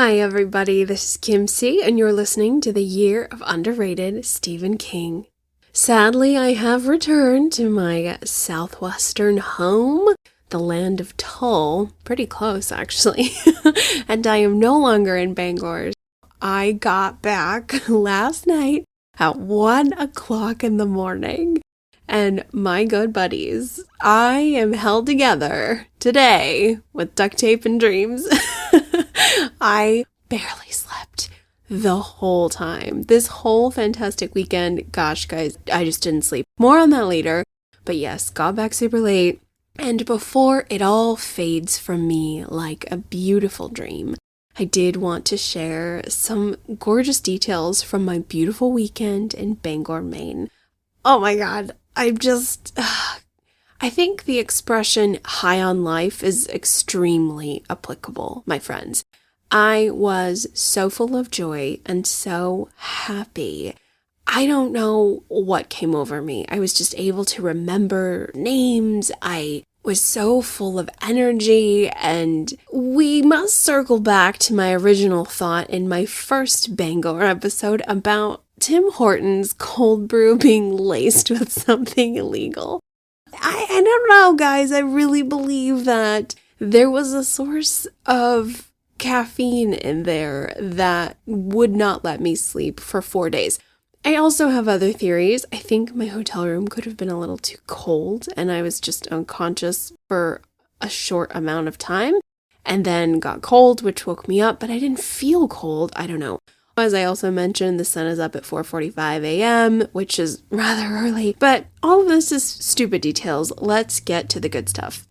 Hi everybody, this is Kim C, and you're listening to the Year of Underrated Stephen King. Sadly, I have returned to my southwestern home, the land of Tull, pretty close actually, and I am no longer in Bangor. I got back last night at 1 o'clock in the morning, and my good buddies, I am held together today with duct tape and dreams. I barely slept the whole time. This whole fantastic weekend, gosh guys, I just didn't sleep. More on that later, but yes, got back super late. And before it all fades from me like a beautiful dream, I did want to share some gorgeous details from my beautiful weekend in Bangor, Maine. Oh my god, I think the expression high on life is extremely applicable, my friends. I was so full of joy and so happy. I don't know what came over me. I was just able to remember names. I was so full of energy, and we must circle back to my original thought in my first Bangor episode about Tim Hortons cold brew being laced with something illegal. I don't know, guys. I really believe that there was a source of caffeine in there that would not let me sleep for 4 days. I also have other theories. I think my hotel room could have been a little too cold and I was just unconscious for a short amount of time and then got cold, which woke me up, but I didn't feel cold. I don't know. As I also mentioned, the sun is up at 4:45 a.m., which is rather early, but all of this is stupid details. Let's get to the good stuff.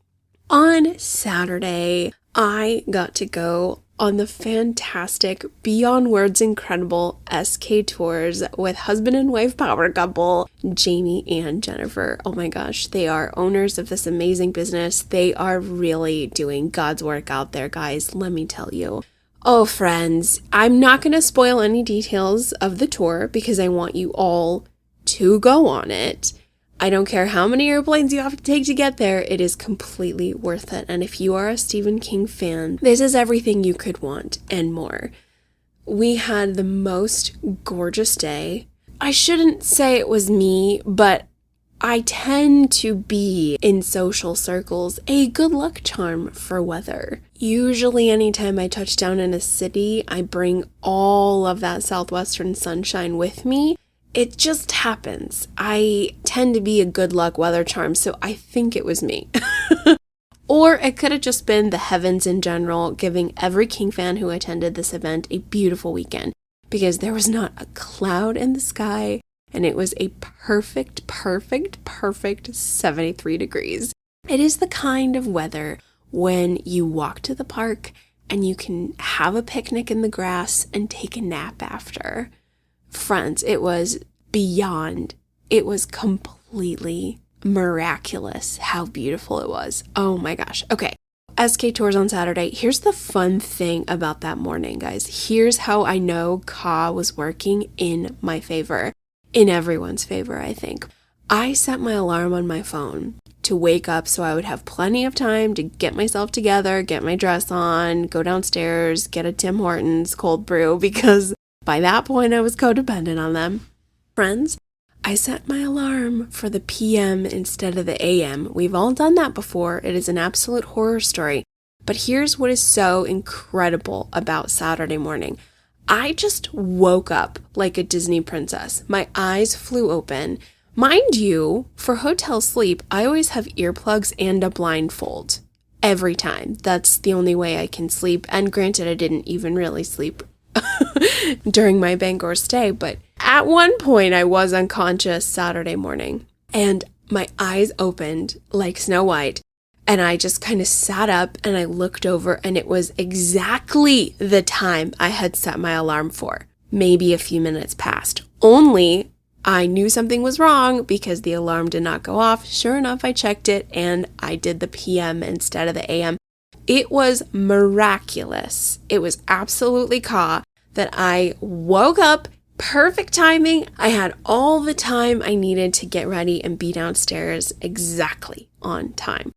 On Saturday, I got to go on the fantastic, beyond words incredible SK tours with husband and wife power couple, Jamie and Jennifer. Oh my gosh, they are owners of this amazing business. They are really doing God's work out there, guys, let me tell you. Oh, friends, I'm not going to spoil any details of the tour because I want you all to go on it. I don't care how many airplanes you have to take to get there, it is completely worth it. And if you are a Stephen King fan, this is everything you could want and more. We had the most gorgeous day. I shouldn't say it was me, but I tend to be, in social circles, a good luck charm for weather. Usually anytime I touch down in a city, I bring all of that southwestern sunshine with me. It just happens. I tend to be a good luck weather charm, so I think it was me. Or it could have just been the heavens in general, giving every King fan who attended this event a beautiful weekend, because there was not a cloud in the sky, and it was a perfect 73 degrees. It is the kind of weather when you walk to the park and you can have a picnic in the grass and take a nap after. Friends, it was beyond. It was completely miraculous how beautiful it was. Oh my gosh. Okay. SK Tours on Saturday. Here's the fun thing about that morning, guys. Here's how I know Ka was working in my favor. In everyone's favor, I think. I set my alarm on my phone to wake up so I would have plenty of time to get myself together, get my dress on, go downstairs, get a Tim Hortons cold brew, because by that point, I was codependent on them. Friends, I set my alarm for the PM instead of the AM. We've all done that before. It is an absolute horror story. But here's what is so incredible about Saturday morning. I just woke up like a Disney princess. My eyes flew open. Mind you, for hotel sleep, I always have earplugs and a blindfold. Every time. That's the only way I can sleep. And granted, I didn't even really sleep during my Bangor stay, but at one point I was unconscious Saturday morning and my eyes opened like Snow White and I just kind of sat up and I looked over and it was exactly the time I had set my alarm for. Maybe a few minutes past. Only I knew something was wrong because the alarm did not go off. Sure enough, I checked it and I did the PM instead of the AM. It was miraculous. It was absolutely that I woke up, perfect timing. I had all the time I needed to get ready and be downstairs exactly on time.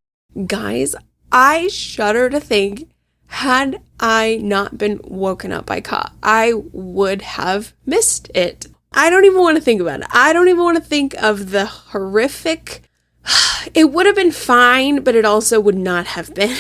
Guys, I shudder to think Had I not been woken up by Ka, I would have missed it. I don't even want to think about it. I don't even want to think of the horrific. It would have been fine, but it also would not have been.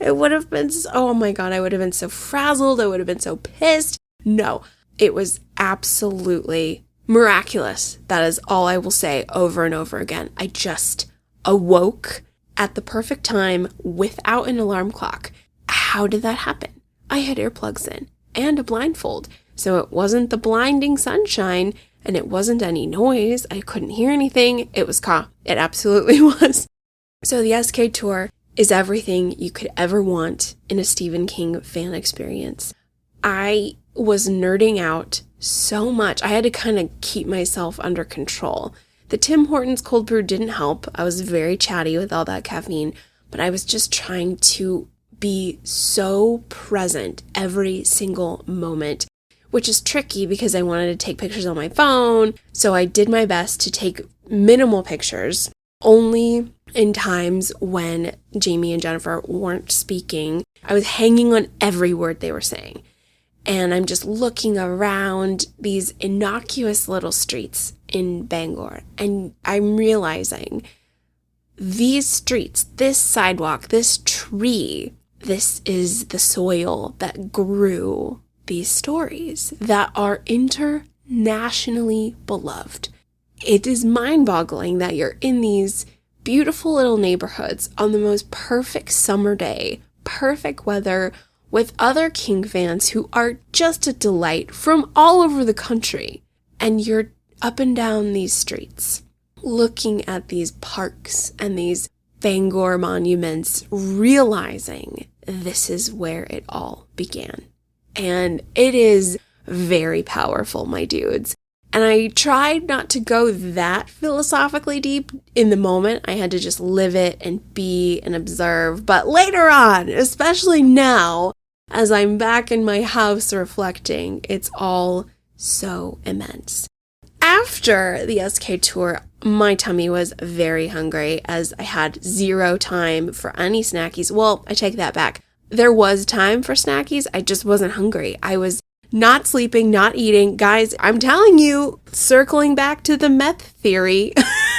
It would have been, oh my God, I would have been so frazzled. I would have been so pissed. No, it was absolutely miraculous. That is all I will say over and over again. I just awoke at the perfect time without an alarm clock. How did that happen? I had earplugs in and a blindfold. So it wasn't the blinding sunshine and it wasn't any noise. I couldn't hear anything. It was Ka. It absolutely was. So the SK Tour is everything you could ever want in a Stephen King fan experience. I was nerding out so much. I had to kind of keep myself under control. The Tim Hortons cold brew didn't help. I was very chatty with all that caffeine, but I was just trying to be so present every single moment, which is tricky because I wanted to take pictures on my phone. So I did my best to take minimal pictures, only in times when Jamie and Jennifer weren't speaking. I was hanging on every word they were saying. And I'm just looking around these innocuous little streets in Bangor. And I'm realizing these streets, this sidewalk, this tree, this is the soil that grew these stories that are internationally beloved. It is mind-boggling that you're in these beautiful little neighborhoods on the most perfect summer day, perfect weather, with other King fans who are just a delight from all over the country. And you're up and down these streets, looking at these parks and these Bangor monuments, realizing this is where it all began. And it is very powerful, my dudes. And I tried not to go that philosophically deep in the moment. I had to just live it and be and observe. But later on, especially now, as I'm back in my house reflecting, it's all so immense. After the SK Tour, my tummy was very hungry as I had zero time for any snackies. Well, I take that back. There was time for snackies. I just wasn't hungry. I was not sleeping, not eating. Guys, I'm telling you, circling back to the meth theory,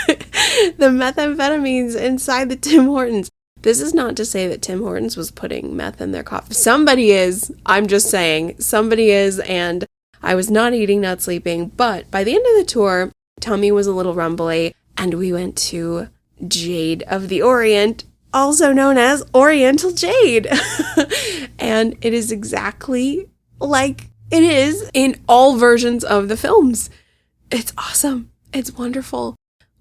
the methamphetamines inside the Tim Hortons. This is not to say that Tim Hortons was putting meth in their coffee. Somebody is. I'm just saying. Somebody is, and I was not eating, not sleeping. But by the end of the tour, tummy was a little rumbly, and we went to Jade of the Orient, also known as Oriental Jade. And it is exactly like it is in all versions of the films. It's awesome. It's wonderful.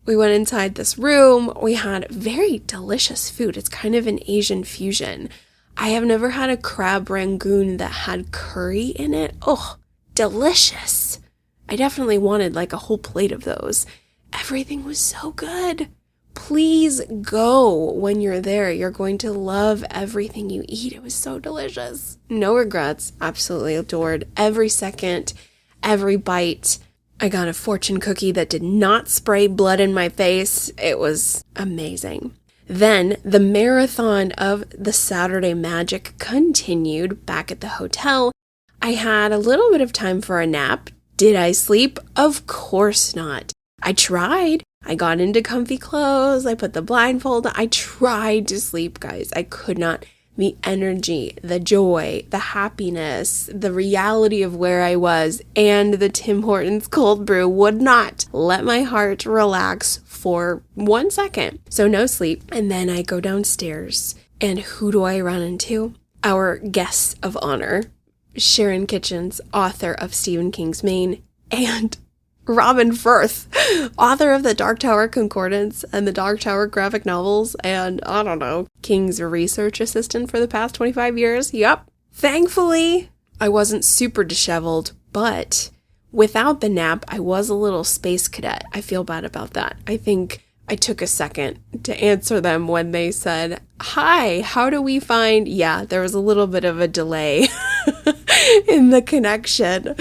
We went inside this room. We had very delicious food. It's kind of an Asian fusion. I have never had a crab rangoon that had curry in it. Oh, delicious. I definitely wanted like a whole plate of those. Everything was so good. Please go when you're there. You're going to love everything you eat. It was so delicious. No regrets. Absolutely adored every second, every bite. I got a fortune cookie that did not spray blood in my face. It was amazing. Then the marathon of the Saturday Magic continued back at the hotel. I had a little bit of time for a nap. Did I sleep? Of course not. I tried. I got into comfy clothes. I put the blindfold on. I tried to sleep, guys. I could not. The energy, the joy, the happiness, the reality of where I was, and the Tim Hortons cold brew would not let my heart relax for 1 second. So no sleep. And then I go downstairs, and who do I run into? Our guest of honor, Sharon Kitchens, author of Stephen King's Maine, and Robin Furth, author of the Dark Tower Concordance and the Dark Tower graphic novels, and I don't know, King's research assistant for the past 25 years. Yup. Thankfully, I wasn't super disheveled, but without the nap, I was a little space cadet. I feel bad about that. I think I took a second to answer them when they said, "Hi, how do we find..." Yeah, there was a little bit of a delay in the connection.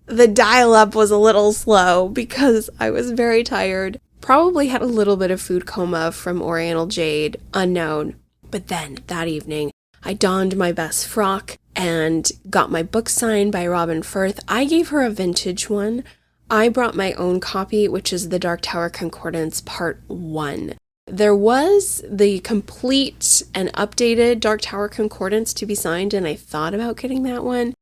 The dial-up was a little slow because I was very tired. Probably had a little bit of food coma from Oriental Jade, unknown. But then that evening, I donned my best frock and got my book signed by Robin Furth. I gave her a vintage one. I brought my own copy, which is the Dark Tower Concordance Part 1. There was the complete and updated Dark Tower Concordance to be signed, and I thought about getting that one,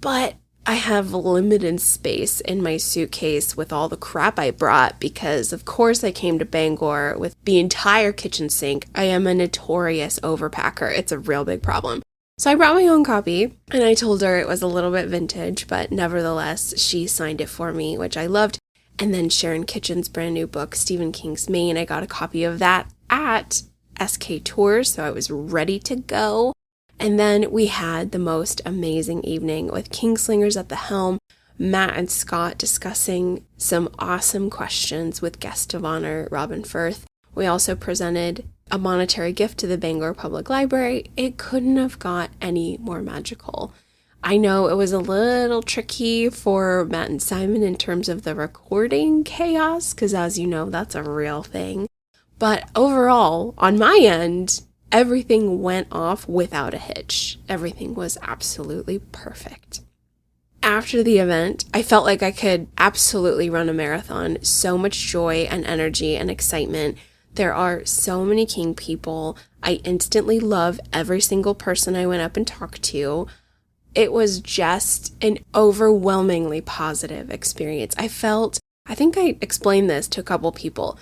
but I have limited space in my suitcase with all the crap I brought because, of course, I came to Bangor with the entire kitchen sink. I am a notorious overpacker. It's a real big problem. So I brought my own copy, and I told her it was a little bit vintage, but nevertheless, she signed it for me, which I loved. And then Sharon Kitchen's brand new book, Stephen King's Maine, I got a copy of that at SK Tours, so I was ready to go. And then we had the most amazing evening with Kingslingers at the helm, Matt and Scott discussing some awesome questions with guest of honor, Robin Furth. We also presented a monetary gift to the Bangor Public Library. It couldn't have got any more magical. I know it was a little tricky for Matt and Simon in terms of the recording chaos, because as you know, that's a real thing. But overall, on my end, everything went off without a hitch. Everything was absolutely perfect. After the event, I felt like I could absolutely run a marathon. So much joy and energy and excitement. There are so many King people. I instantly love every single person I went up and talked to. It was just an overwhelmingly positive experience. I think I explained this to a couple people.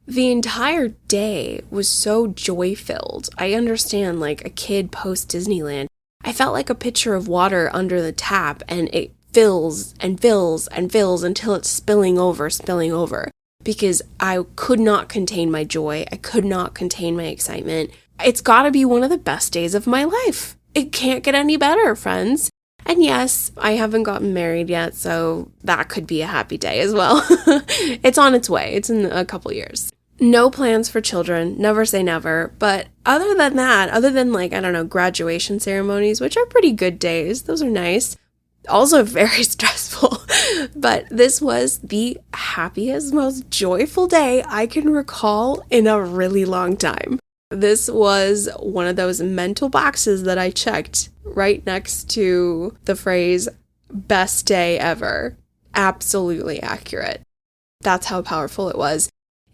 The entire day was so joy-filled. I understand, like a kid post-Disneyland. I felt like a pitcher of water under the tap, and it fills and fills and fills until it's spilling over, because I could not contain my joy. I could not contain my excitement. It's got to be one of the best days of my life. It can't get any better, friends. And yes, I haven't gotten married yet, so that could be a happy day as well. It's on its way. It's in a couple years. No plans for children. Never say never. But other than that, graduation ceremonies, which are pretty good days. Those are nice. Also very stressful. But this was the happiest, most joyful day I can recall in a really long time. This was one of those mental boxes that I checked right next to the phrase, best day ever. Absolutely accurate. That's how powerful it was.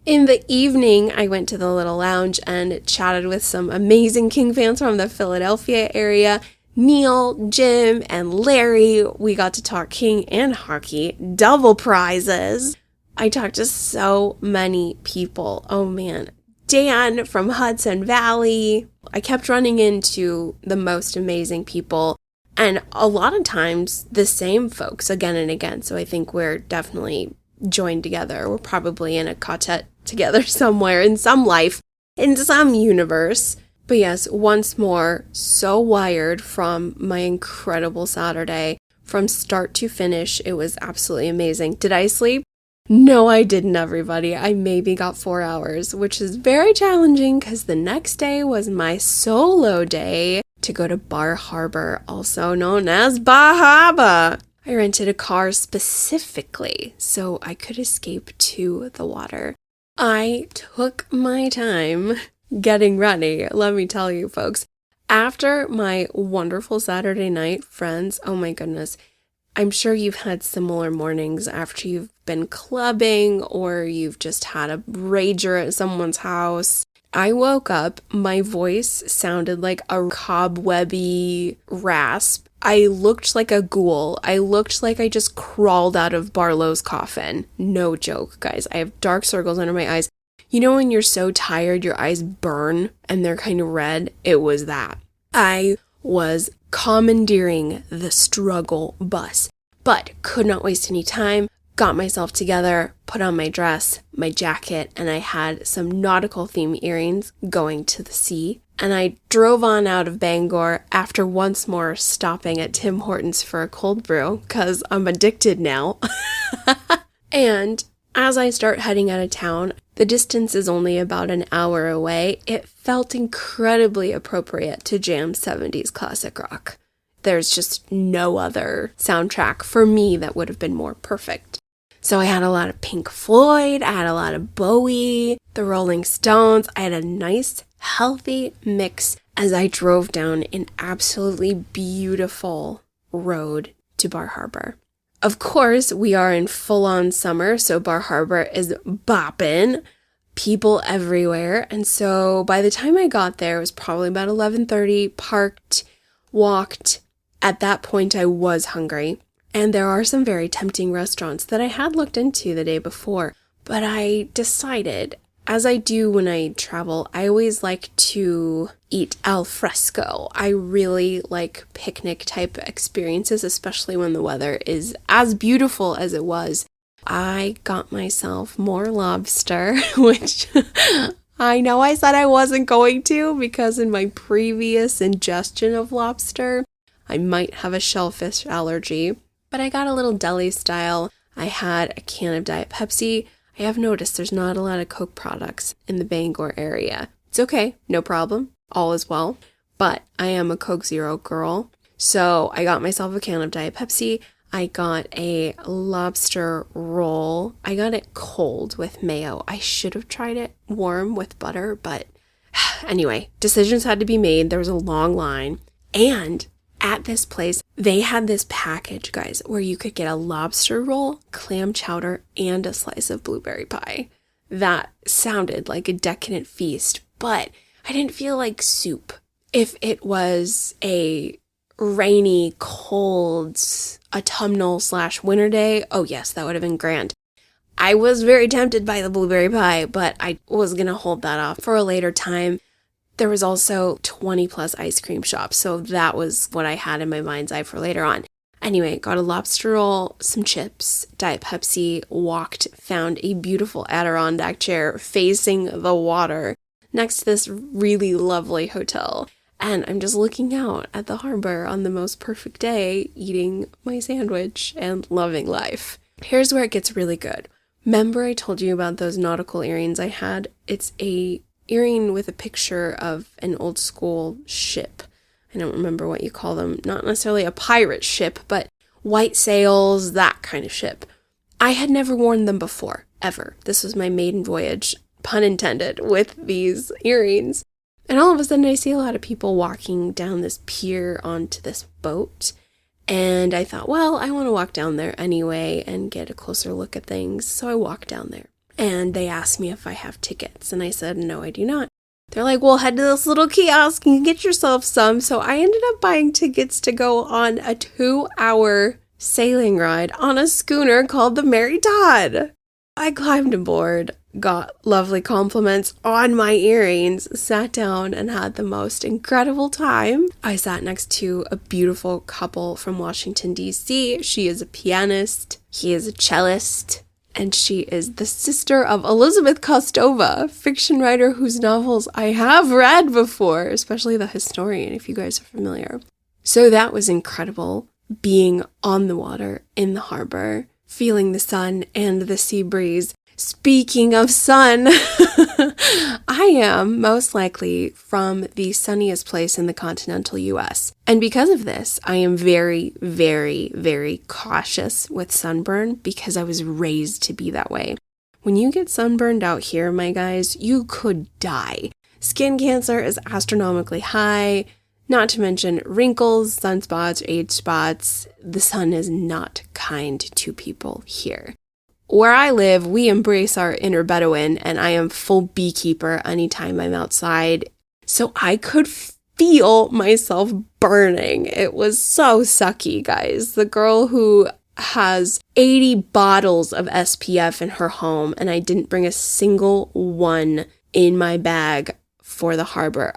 In the evening, I went to the little lounge and chatted with some amazing King fans from the Philadelphia area. Neil, Jim, and Larry. We got to talk King and hockey. Double prizes. I talked to so many people. Oh man. Dan from Hudson Valley. I kept running into the most amazing people, and a lot of times the same folks again and again. So I think we're definitely joined together. We're probably in a quartet together somewhere in some life, in some universe. But yes, once more, so wired from my incredible Saturday. From start to finish, it was absolutely amazing. Did I sleep? No, I didn't, everybody. I maybe got 4 hours, which is very challenging because the next day was my solo day to go to Bar Harbor, also known as Bahaba. I rented a car specifically so I could escape to the water. I took my time getting ready, let me tell you, folks. After my wonderful Saturday night, friends, oh my goodness, I'm sure you've had similar mornings after you've been clubbing or you've just had a rager at someone's house. I woke up, my voice sounded like a cobwebby rasp. I looked like a ghoul. I looked like I just crawled out of Barlow's coffin. No joke, guys. I have dark circles under my eyes. You know when you're so tired, your eyes burn and they're kind of red? It was that. I was commandeering the struggle bus, but could not waste any time. Got myself together, put on my dress, my jacket, and I had some nautical theme earrings going to the sea. And I drove on out of Bangor after once more stopping at Tim Hortons for a cold brew, because I'm addicted now. And as I start heading out of town, the distance is only about an hour away. It felt incredibly appropriate to jam 70s classic rock. There's just no other soundtrack for me that would have been more perfect. So I had a lot of Pink Floyd, I had a lot of Bowie, the Rolling Stones. I had a nice, healthy mix, as I drove down an absolutely beautiful road to Bar Harbor. Of course, we are in full-on summer, so Bar Harbor is bopping, people everywhere. And so by the time I got there, it was probably about 11:30, parked, walked. At that point, I was hungry. And there are some very tempting restaurants that I had looked into the day before. But I decided, as I do when I travel, I always like to eat al fresco. I really like picnic type experiences, especially when the weather is as beautiful as it was. I got myself more lobster, which I know I said I wasn't going to because in my previous ingestion of lobster, I might have a shellfish allergy. But I got a little deli style. I had a can of Diet Pepsi. I have noticed there's not a lot of Coke products in the Bangor area. It's okay, no problem, all is well. But I am a Coke Zero girl, so I got myself a can of Diet Pepsi. I got a lobster roll. I got it cold with mayo. I should have tried it warm with butter, but anyway, decisions had to be made. There was a long line, and at this place, they had this package, guys, where you could get a lobster roll, clam chowder, and a slice of blueberry pie. That sounded like a decadent feast, but I didn't feel like soup. If it was a rainy, cold, autumnal/winter day, oh yes, that would have been grand. I was very tempted by the blueberry pie, but I was going to hold that off for a later time. There was also 20 plus ice cream shops, so that was what I had in my mind's eye for later on. Anyway, got a lobster roll, some chips, Diet Pepsi, walked, found a beautiful Adirondack chair facing the water next to this really lovely hotel. And I'm just looking out at the harbor on the most perfect day, eating my sandwich and loving life. Here's where it gets really good. Remember I told you about those nautical earrings I had? It's a earring with a picture of an old school ship. I don't remember what you call them. Not necessarily a pirate ship, but white sails, that kind of ship. I had never worn them before, ever. This was my maiden voyage, pun intended, with these earrings. And all of a sudden I see a lot of people walking down this pier onto this boat. And I thought, well, I want to walk down there anyway and get a closer look at things. So I walked down there. And they asked me if I have tickets. And I said, no, I do not. They're like, well, head to this little kiosk and get yourself some. So I ended up buying tickets to go on a 2-hour sailing ride on a schooner called the Mary Todd. I climbed aboard, got lovely compliments on my earrings, sat down and had the most incredible time. I sat next to a beautiful couple from Washington, D.C. She is a pianist. He is a cellist. And she is the sister of Elizabeth Kostova, fiction writer whose novels I have read before, especially The Historian, if you guys are familiar. So that was incredible, being on the water, in the harbor, feeling the sun and the sea breeze. Speaking of sun, I am most likely from the sunniest place in the continental US. And because of this, I am very, very, very cautious with sunburn because I was raised to be that way. When you get sunburned out here, my guys, you could die. Skin cancer is astronomically high, not to mention wrinkles, sunspots, age spots. The sun is not kind to people here. Where I live, we embrace our inner Bedouin, and I am full beekeeper anytime I'm outside. So I could feel myself burning. It was so sucky, guys. The girl who has 80 bottles of SPF in her home, and I didn't bring a single one in my bag for the harbor.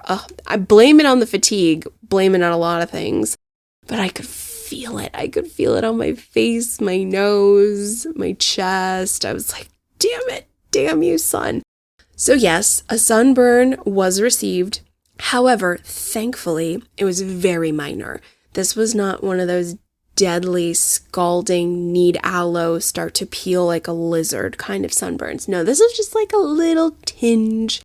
I blame it on the fatigue, blame it on a lot of things, but I could feel it. I could feel it on my face, my nose, my chest. I was like, damn it, damn you, sun. So yes, a sunburn was received. However, thankfully, it was very minor. This was not one of those deadly, scalding, need aloe, start to peel like a lizard kind of sunburns. No, this was just like a little tinge,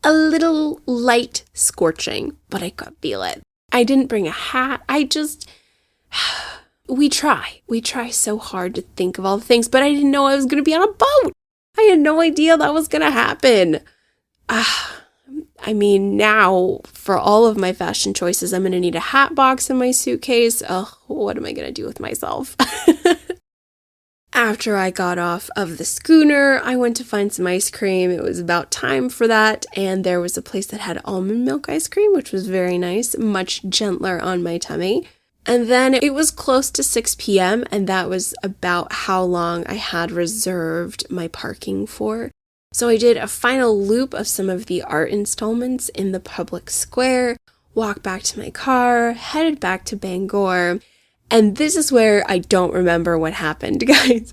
a little light scorching, but I could feel it. I didn't bring a hat. We try so hard to think of all the things, but I didn't know I was going to be on a boat. I had no idea that was going to happen. I mean, now for all of my fashion choices, I'm going to need a hat box in my suitcase. Oh, what am I going to do with myself? After I got off of the schooner, I went to find some ice cream. It was about time for that, and there was a place that had almond milk ice cream, which was very nice, much gentler on my tummy. And then it was close to 6 p.m., and that was about how long I had reserved my parking for. So I did a final loop of some of the art installments in the public square, walked back to my car, headed back to Bangor. And this is where I don't remember what happened, guys.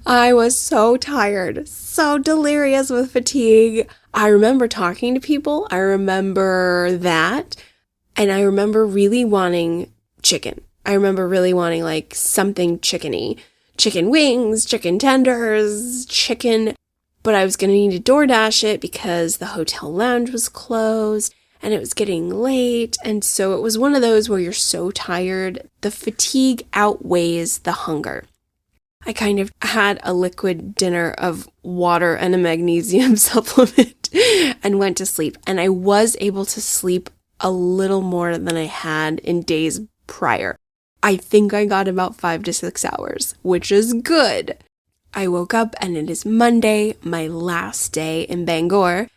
I was so tired, so delirious with fatigue. I remember talking to people. I remember that. And I remember really wanting chicken. I remember really wanting like something chickeny. Chicken wings, chicken tenders, chicken. But I was going to need to DoorDash it because the hotel lounge was closed. And it was getting late, and so it was one of those where you're so tired, the fatigue outweighs the hunger. I kind of had a liquid dinner of water and a magnesium supplement and went to sleep. And I was able to sleep a little more than I had in days prior. I think I got about 5 to 6 hours, which is good. I woke up and it is Monday, my last day in Bangor,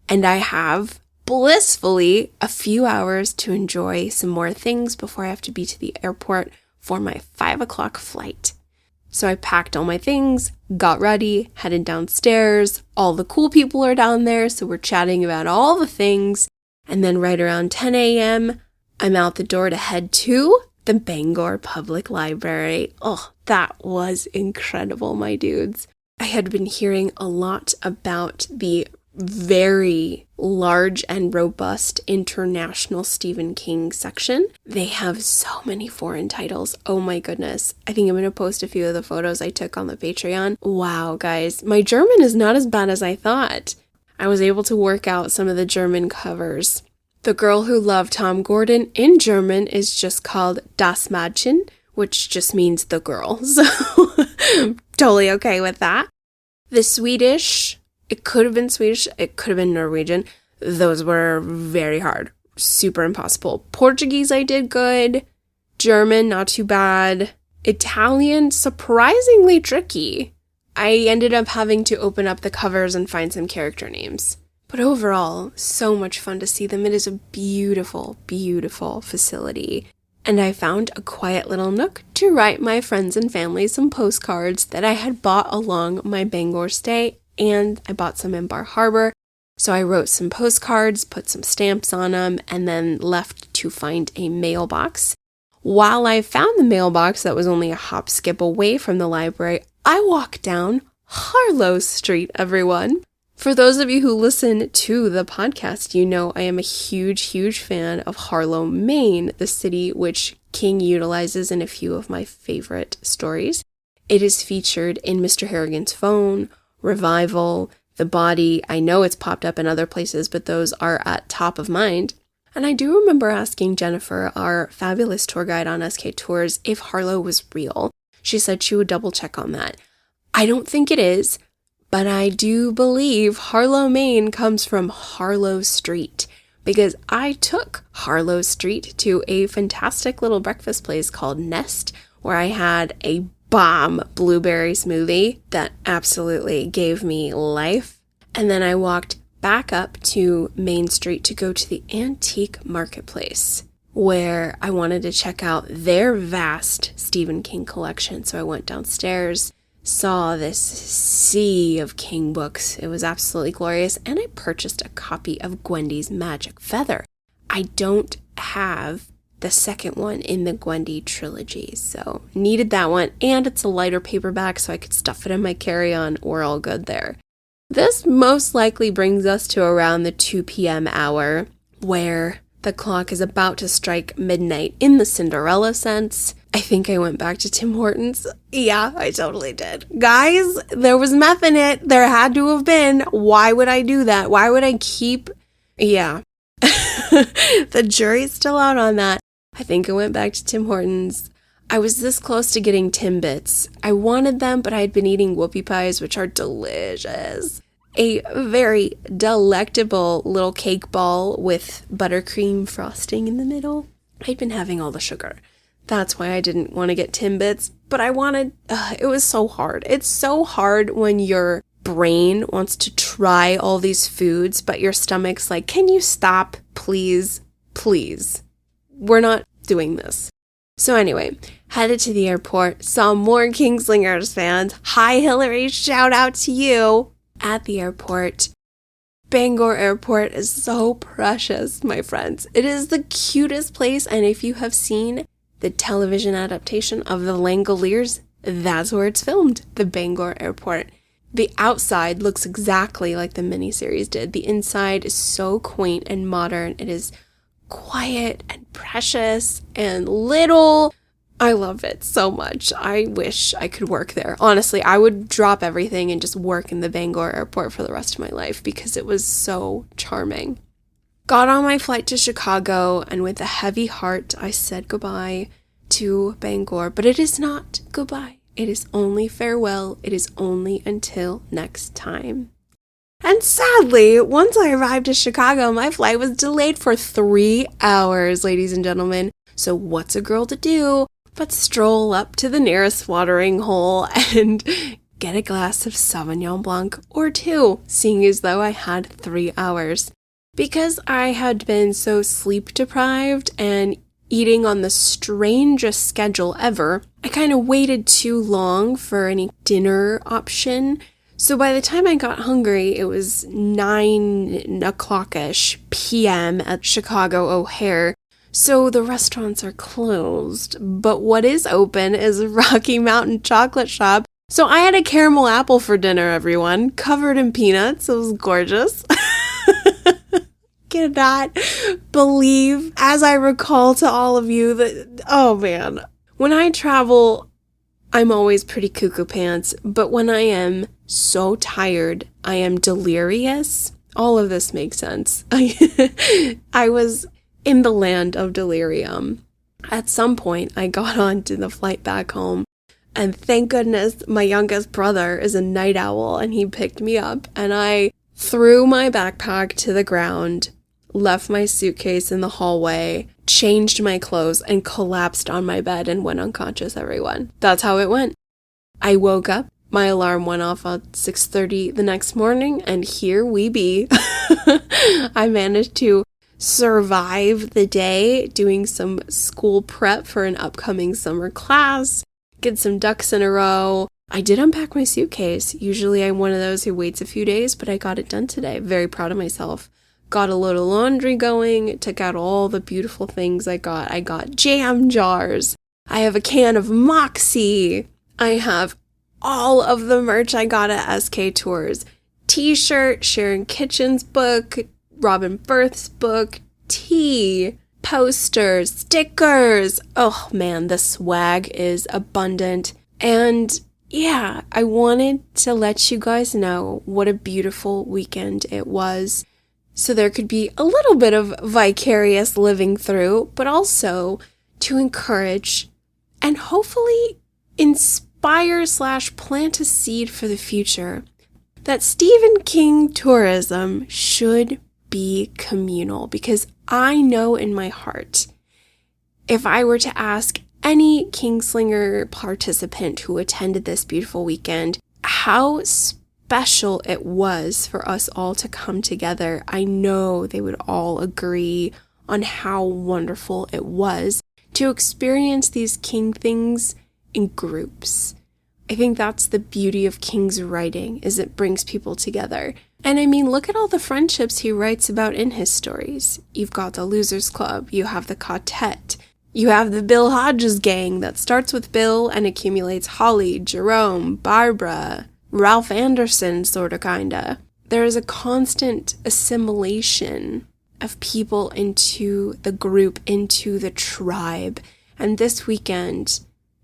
and I have blissfully a few hours to enjoy some more things before I have to be to the airport for my 5 o'clock flight. So I packed all my things, got ready, headed downstairs. All the cool people are down there, so we're chatting about all the things. And then right around 10 a.m., I'm out the door to head to the Bangor Public Library. Oh, that was incredible, my dudes. I had been hearing a lot about the very large and robust international Stephen King section. They have so many foreign titles. Oh my goodness. I think I'm going to post a few of the photos I took on the Patreon. Wow, guys. My German is not as bad as I thought. I was able to work out some of the German covers. The Girl Who Loved Tom Gordon in German is just called Das Mädchen, which just means the girl. So totally okay with that. The Swedish, it could have been Swedish, it could have been Norwegian. Those were very hard. Super impossible. Portuguese, I did good. German, not too bad. Italian, surprisingly tricky. I ended up having to open up the covers and find some character names. But overall, so much fun to see them. It is a beautiful, beautiful facility. And I found a quiet little nook to write my friends and family some postcards that I had bought along my Bangor stay, and I bought some in Bar Harbor. So I wrote some postcards, put some stamps on them, and then left to find a mailbox. While I found the mailbox that was only a hop skip away from the library, I walked down Harlow Street, everyone. For those of you who listen to the podcast, you know I am a huge, huge fan of Harlow, Maine, the city which King utilizes in a few of my favorite stories. It is featured in Mr. Harrigan's Phone, Revival, The Body. I know it's popped up in other places, but those are at top of mind. And I do remember asking Jennifer, our fabulous tour guide on SK Tours, if Harlow was real. She said she would double check on that. I don't think it is. But I do believe Harlow, Maine comes from Harlow Street, because I took Harlow Street to a fantastic little breakfast place called Nest, where I had a bomb blueberry smoothie that absolutely gave me life. And then I walked back up to Main Street to go to the Antique Marketplace, where I wanted to check out their vast Stephen King collection. So I went downstairs, saw this sea of King books. It was absolutely glorious, and I purchased a copy of Gwendy's Magic Feather. I don't have the second one in the Gwendy trilogy, so needed that one, and it's a lighter paperback so I could stuff it in my carry-on. We're all good there. This most likely brings us to around the 2 p.m. hour, where the clock is about to strike midnight in the Cinderella sense. I think I went back to Tim Hortons. Yeah, I totally did. Guys, there was meth in it. There had to have been. Why would I do that? Why would I keep... Yeah. The jury's still out on that. I think I went back to Tim Hortons. I was this close to getting Timbits. I wanted them, but I had been eating whoopie pies, which are delicious. a very delectable little cake ball with buttercream frosting in the middle. I'd been having all the sugar. That's why I didn't want to get Timbits, but I wanted, it was so hard. It's so hard when your brain wants to try all these foods, but your stomach's like, can you stop, please? Please. We're not doing this. So anyway, headed to the airport, saw more Kingslingers fans. Hi, Hillary, shout out to you. At the airport, Bangor Airport is so precious, my friends. It is the cutest place, and if you have seen the television adaptation of The Langoliers, that's where it's filmed, the Bangor Airport. The outside looks exactly like the miniseries did. The inside is so quaint and modern. It is quiet and precious and little. I love it so much. I wish I could work there. Honestly, I would drop everything and just work in the Bangor Airport for the rest of my life because it was so charming. Got on my flight to Chicago, and with a heavy heart, I said goodbye to Bangor. But it is not goodbye. It is only farewell. It is only until next time. And sadly, once I arrived at Chicago, my flight was delayed for 3 hours, ladies and gentlemen. So what's a girl to do but stroll up to the nearest watering hole and get a glass of Sauvignon Blanc or two, seeing as though I had 3 hours. Because I had been so sleep deprived and eating on the strangest schedule ever, I kind of waited too long for any dinner option. So by the time I got hungry, it was 9 o'clock-ish p.m. at Chicago O'Hare. So the restaurants are closed. But what is open is Rocky Mountain Chocolate Shop. So I had a caramel apple for dinner, everyone, covered in peanuts. It was gorgeous. Cannot believe, as I recall to all of you, that, oh man, when I travel, I'm always pretty cuckoo pants, but when I am so tired, I am delirious. All of this makes sense. I was in the land of delirium. At some point, I got on to the flight back home, and thank goodness my youngest brother is a night owl, and he picked me up, and I threw my backpack to the ground, left my suitcase in the hallway, changed my clothes, and collapsed on my bed and went unconscious, everyone. That's how it went. I woke up, my alarm went off at 6:30 the next morning, and here we be. I managed to survive the day doing some school prep for an upcoming summer class, get some ducks in a row. I did unpack my suitcase. Usually I'm one of those who waits a few days, but I got it done today. Very proud of myself. Got a load of laundry going, took out all the beautiful things I got. I got jam jars. I have a can of Moxie. I have all of the merch I got at SK Tours. T-shirt, Sharon Kitchen's book, Robin Furth's book, tea, posters, stickers. Oh man, the swag is abundant. And yeah, I wanted to let you guys know what a beautiful weekend it was. So there could be a little bit of vicarious living through, but also to encourage and hopefully inspire/plant a seed for the future that Stephen King tourism should be communal. Because I know in my heart, if I were to ask any Kingslinger participant who attended this beautiful weekend how special it was for us all to come together, I know they would all agree on how wonderful it was to experience these King things in groups. I think that's the beauty of King's writing, is it brings people together. And I mean, look at all the friendships he writes about in his stories. You've got the Losers Club, you have the Quartet, you have the Bill Hodges gang that starts with Bill and accumulates Holly, Jerome, Barbara, Ralph Anderson, sorta kinda. There is a constant assimilation of people into the group, into the tribe. And this weekend,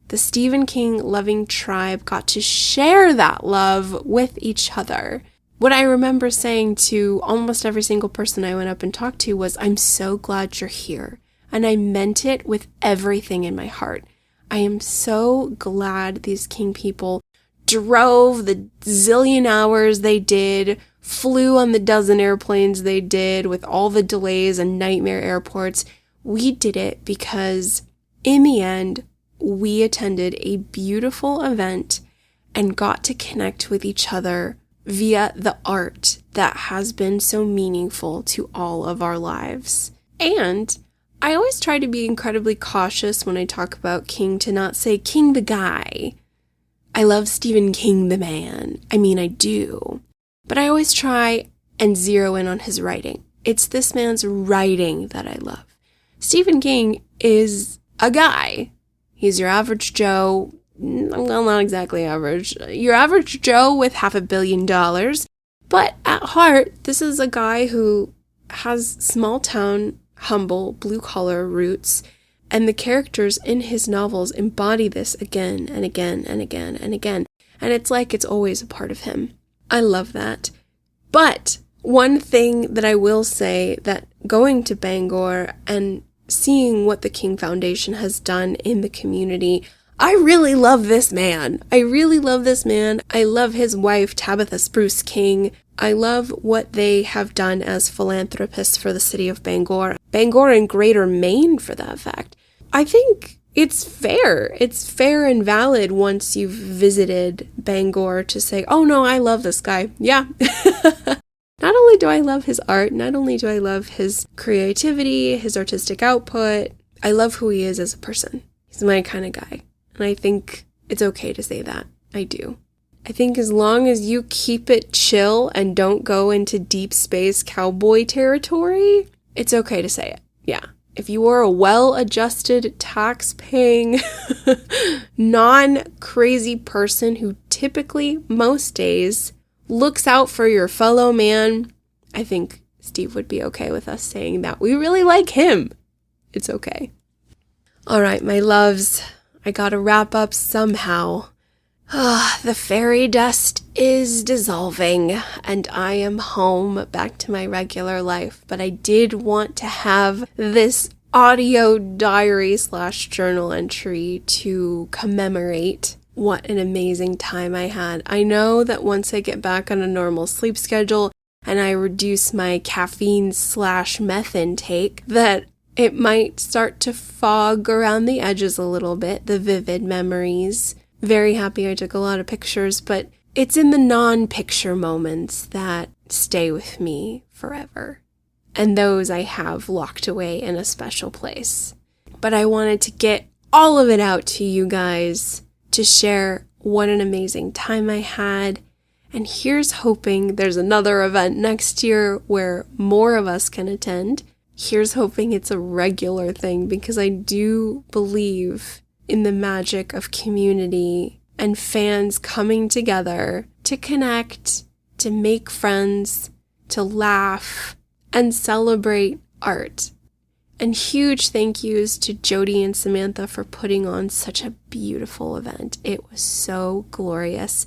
the Stephen King loving tribe got to share that love with each other. What I remember saying to almost every single person I went up and talked to was, I'm so glad you're here. And I meant it with everything in my heart. I am so glad these King people drove the zillion hours they did, flew on the dozen airplanes they did with all the delays and nightmare airports. We did it because in the end, we attended a beautiful event and got to connect with each other via the art that has been so meaningful to all of our lives. And I always try to be incredibly cautious when I talk about King to not say King the guy. I love Stephen King the man. I mean, I do. But I always try and zero in on his writing. It's this man's writing that I love. Stephen King is a guy. He's your average Joe. Well, not exactly average. Your average Joe with $500 million. But at heart, this is a guy who has small town, humble, blue-collar roots. And the characters in his novels embody this again and again and again and again. And it's like it's always a part of him. I love that. But one thing that I will say, that going to Bangor and seeing what the King Foundation has done in the community, I really love this man. I really love this man. I love his wife, Tabitha Spruce King. I love what they have done as philanthropists for the city of Bangor. Bangor and Greater Maine, for that fact. I think it's fair. It's fair and valid once you've visited Bangor to say, oh no, I love this guy. Yeah. Not only do I love his art, not only do I love his creativity, his artistic output, I love who he is as a person. He's my kind of guy. And I think it's okay to say that. I do. I think as long as you keep it chill and don't go into deep space cowboy territory, it's okay to say it. Yeah. If you are a well-adjusted, tax-paying, non-crazy person who typically, most days, looks out for your fellow man, I think Steve would be okay with us saying that. We really like him. It's okay. All right, my loves, I gotta wrap up somehow. The fairy dust is dissolving, and I am home back to my regular life, but I did want to have this audio diary / journal entry to commemorate what an amazing time I had. I know that once I get back on a normal sleep schedule and I reduce my caffeine / meth intake, that it might start to fog around the edges a little bit, the vivid memories. Very happy I took a lot of pictures, but it's in the non-picture moments that stay with me forever. And those I have locked away in a special place. But I wanted to get all of it out to you guys to share what an amazing time I had. And here's hoping there's another event next year where more of us can attend. Here's hoping it's a regular thing, because I do believe in the magic of community and fans coming together to connect, to make friends, to laugh, and celebrate art. And huge thank yous to Jody and Samantha for putting on such a beautiful event. It was so glorious.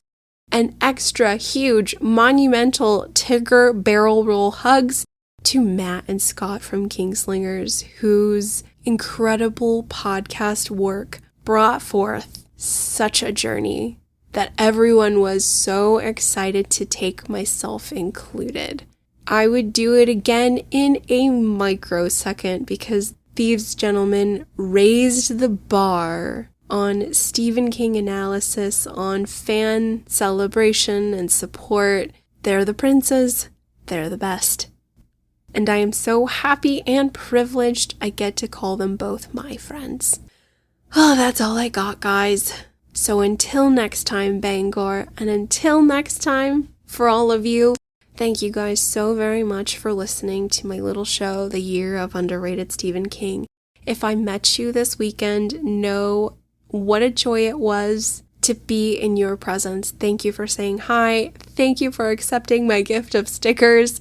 And extra huge, monumental Tigger barrel roll hugs to Matt and Scott from Kingslingers, whose incredible podcast work brought forth such a journey that everyone was so excited to take, myself included. I would do it again in a microsecond, because these gentlemen raised the bar on Stephen King analysis, on fan celebration and support. They're the princes. They're the best. And I am so happy and privileged I get to call them both my friends. Oh, that's all I got, guys. So until next time, Bangor, and until next time, for all of you, thank you guys so very much for listening to my little show, The Year of Underrated Stephen King. If I met you this weekend, know what a joy it was to be in your presence. Thank you for saying hi. Thank you for accepting my gift of stickers.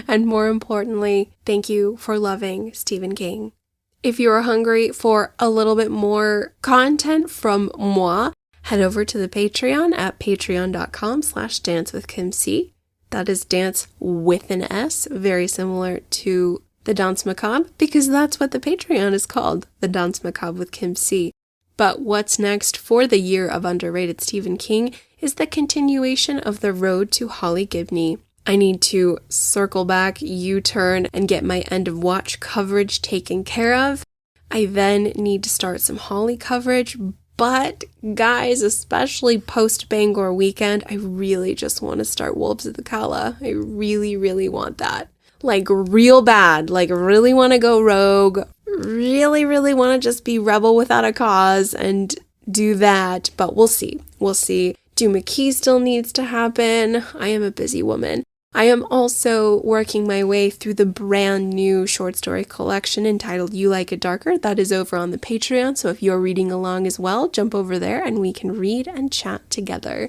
And more importantly, thank you for loving Stephen King. If you are hungry for a little bit more content from moi, head over to the Patreon at patreon.com/dancewithkimc. That is dance with an S, very similar to the Danse Macabre, because that's what the Patreon is called, the Danse Macabre with Kim C. But what's next for the year of underrated Stephen King is the continuation of the road to Holly Gibney. I need to circle back, U-turn, and get my end of watch coverage taken care of. I then need to start some Holly coverage, but guys, especially post-Bangor weekend, I really just want to start Wolves of the Cala. I really, really want that. Like real bad, like really want to go rogue, really, really want to just be rebel without a cause and do that, but we'll see. We'll see. Do McKee still needs to happen? I am a busy woman. I am also working my way through the brand new short story collection entitled You Like It Darker. That is over on the Patreon, so if you're reading along as well, jump over there and we can read and chat together.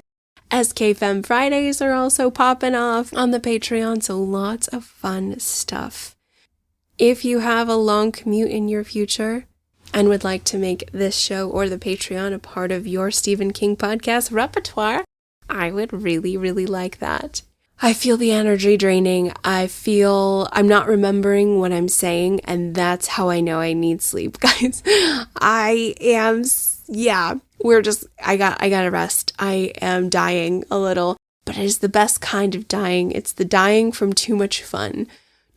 SK Femme Fridays are also popping off on the Patreon, so lots of fun stuff. If you have a long commute in your future and would like to make this show or the Patreon a part of your Stephen King podcast repertoire, I would really, really like that. I feel the energy draining. I feel I'm not remembering what I'm saying, and that's how I know I need sleep, guys. I gotta rest. I am dying a little, but it is the best kind of dying. It's the dying from too much fun.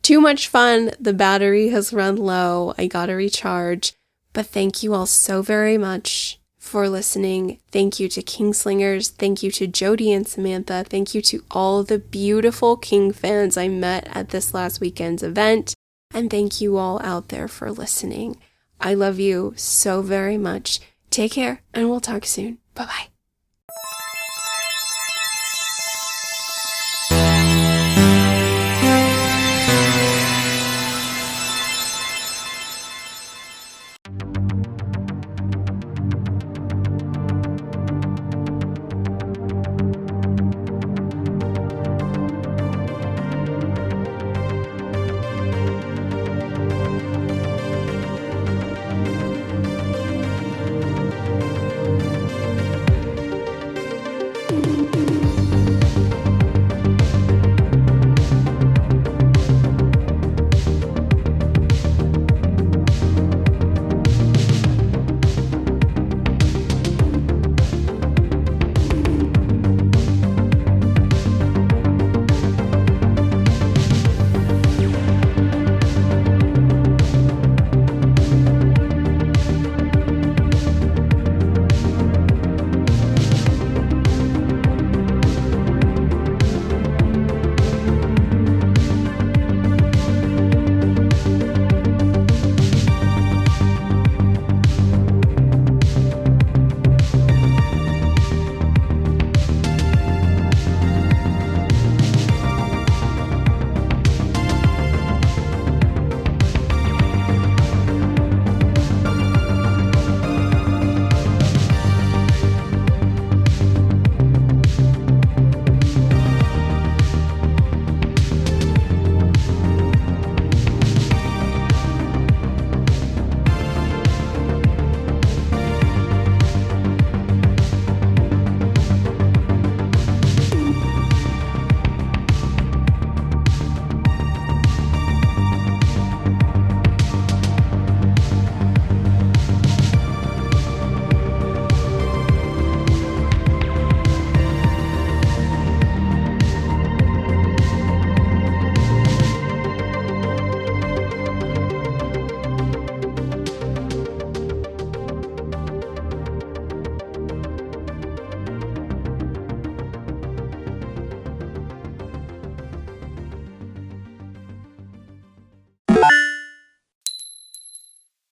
Too much fun. The battery has run low. I gotta recharge. But thank you all so very much for listening. Thank you to Kingslingers. Thank you to Jody and Samantha. Thank you to all the beautiful King fans I met at this last weekend's event. And thank you all out there for listening. I love you so very much. Take care, and we'll talk soon. Bye-bye.